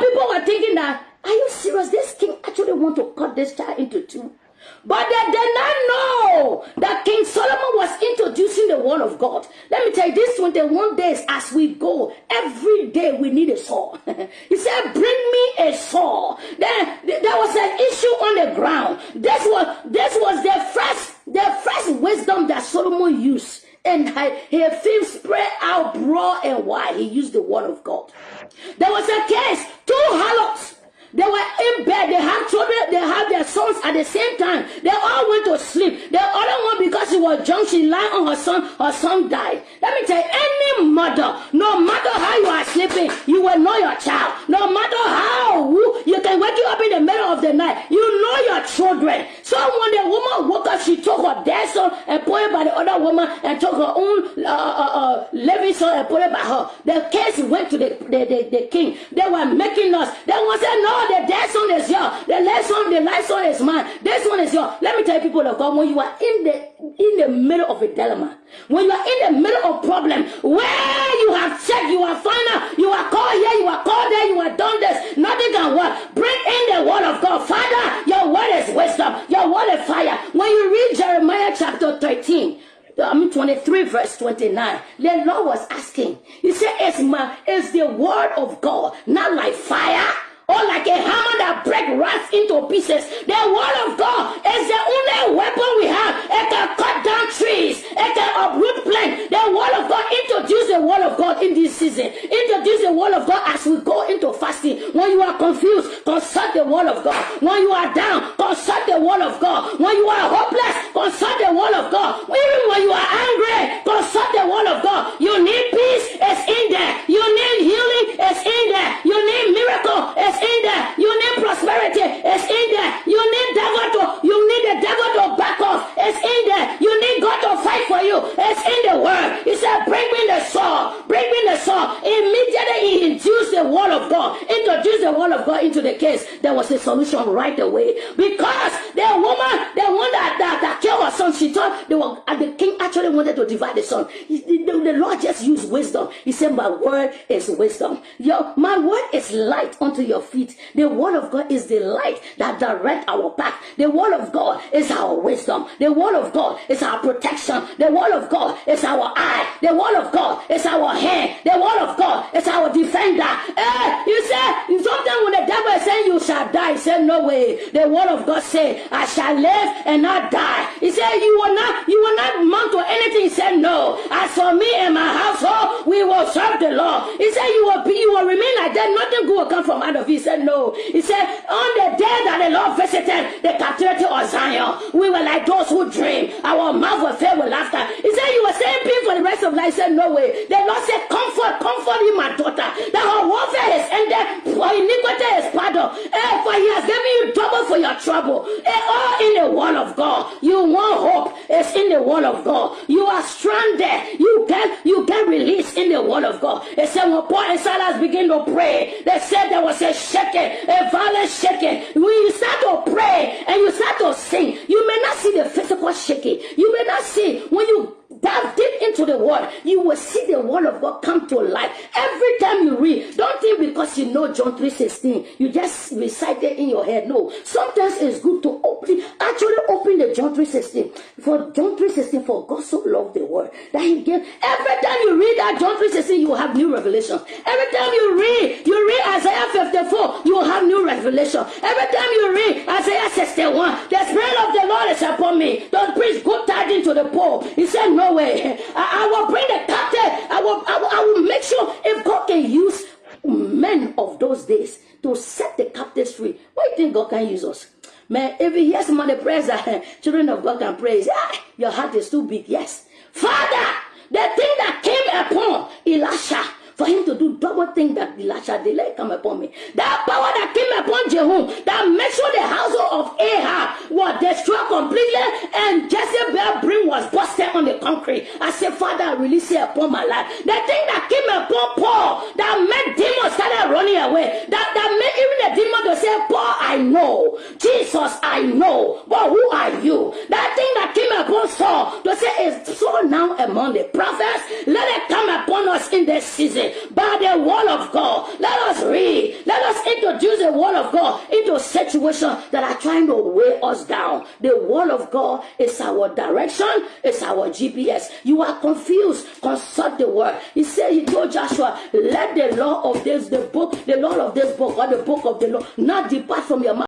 people were thinking that, are you serious? This king actually want to cut this child into two. But they did not know that King Solomon was introducing the word of God. Let me tell you, this 21 days as we go, every day we need a sword. He said, bring me a sword. Then there was an issue on the ground. This was the first wisdom that Solomon used. And he feels spread out broad and wide. He used the word of God. There was a case, 2 harlots. They were in bed. They had children. They had their sons at the same time. They all went to sleep. The other one, because she was drunk, she lied on her son. Her son died. Let me tell you, any mother, no matter how you are sleeping, you will know your child. No matter how you can wake you up in the middle of the night, you know your children. So when the woman woke up, she took her dead son and put it by the other woman and took her own living son and put it by her. The case went to the king. They were making us. They one said, no, the dead son is yours. The life son is mine. This one is yours. Let me tell you, people of God, when you are in the middle of a dilemma, when you are in the middle of problem, where you have checked, you are found out, you are called here, you are called there, you are done this, nothing can work. Bring in the word of God. Father, your word is wisdom. Your word is fire. When you read Jeremiah chapter 13, 23 verse 29, the Lord was asking, he said, is the word of God not like fire? Or like a hammer that breaks rocks into pieces? The word of God is the only weapon we have. It can cut down trees. It can uproot plants. The word of God, introduce the word of God in this season. Introduce the word of God as we go into fasting. When you are confused, consult the word of God. When you are down, consult the word of God. When you are hopeless, consult the word of God. Even when you are angry, consult the word of God. You need peace, it's in there. You need healing, it's in there. You need miracle, it's in there. You need prosperity, it's in there. You need the devil to back off, it's in there. You need God to fight for you, it's in the word. He said, bring me the sword, bring me the sword. Immediately he introduced the word of God into the case. There was a solution right away, because the one that killed her son, she thought the king actually wanted to divide the son. The Lord just used wisdom. He said, my word is wisdom. My word is light unto your feet. The word of God is the light that directs our path. The word of God is our wisdom. The word of God is our protection. The word of God is our eye. The word of God is our hand. The word of God is our defender. You said, sometimes when the devil is saying you shall die, he said, no way. The word of God said, I shall live and not die. He said, you will not mount to anything. He said, no. As for me and my household, we will serve the Lord. He said, you will remain like that. Nothing good will come from out of you. He said, no. He said, on the day that the Lord visited the captivity of Zion, we were like those who dream. Our mouth was filled with laughter. He said, you were saying peace for the rest of life. He said, no way. The Lord said, comfort you, my daughter, that her warfare is ended, for iniquity is pardoned. For he has given you double for your trouble. All in the word of God. You want hope, it's in the word of God. You are stranded, you get released in the word of God. It said when Paul and Silas began to pray, they said there was a shaking, a violent shaking. When you start to pray and you start to sing, you may not see the physical shaking. You may not see when you dive deep into the word, you will see the word of God come to life. Every time you read, don't think because you know John 3:16, you just recite it in your head. No, sometimes it's good to actually open the John 3:16. For John 3:16, for God so loved the world that he gave. Every time you read that John 3:16, you will have new revelation. Every time you read Isaiah 54, you will have new revelation. Every time you read Isaiah 61, the Spirit of the Lord is upon me. Don't preach good tidings to the poor. He said, no way. I will bring the captive. I will make sure if God can use men of those days to set the captives free, why do you think God can use us? Man, if you hear some of the prayers that children of God can pray, your heart is too big. Yes. Father, the thing that came upon Elisha, for him to do double thing that Elisha did, let it come upon me. That power that came upon Jehu, that made sure the household of Ahab was destroyed completely, and Jezebel's brain was busted on the concrete. I said, Father, release it upon my life. The thing that came upon Paul, that made demons started running away, that made even the demon to say, Paul, I know. Jesus, I know. But who are you? That thing that came upon Saul, to say, is so now among the prophets, let it come upon us in this season. By the word of God, let us read, let us word of God into situations that are trying to weigh us down. The word of God is our direction, it's our GPS. You are confused, consult the word. He said, he told Joshua, let the law of this, the book of this book, or the book of the law, not depart from your mouth.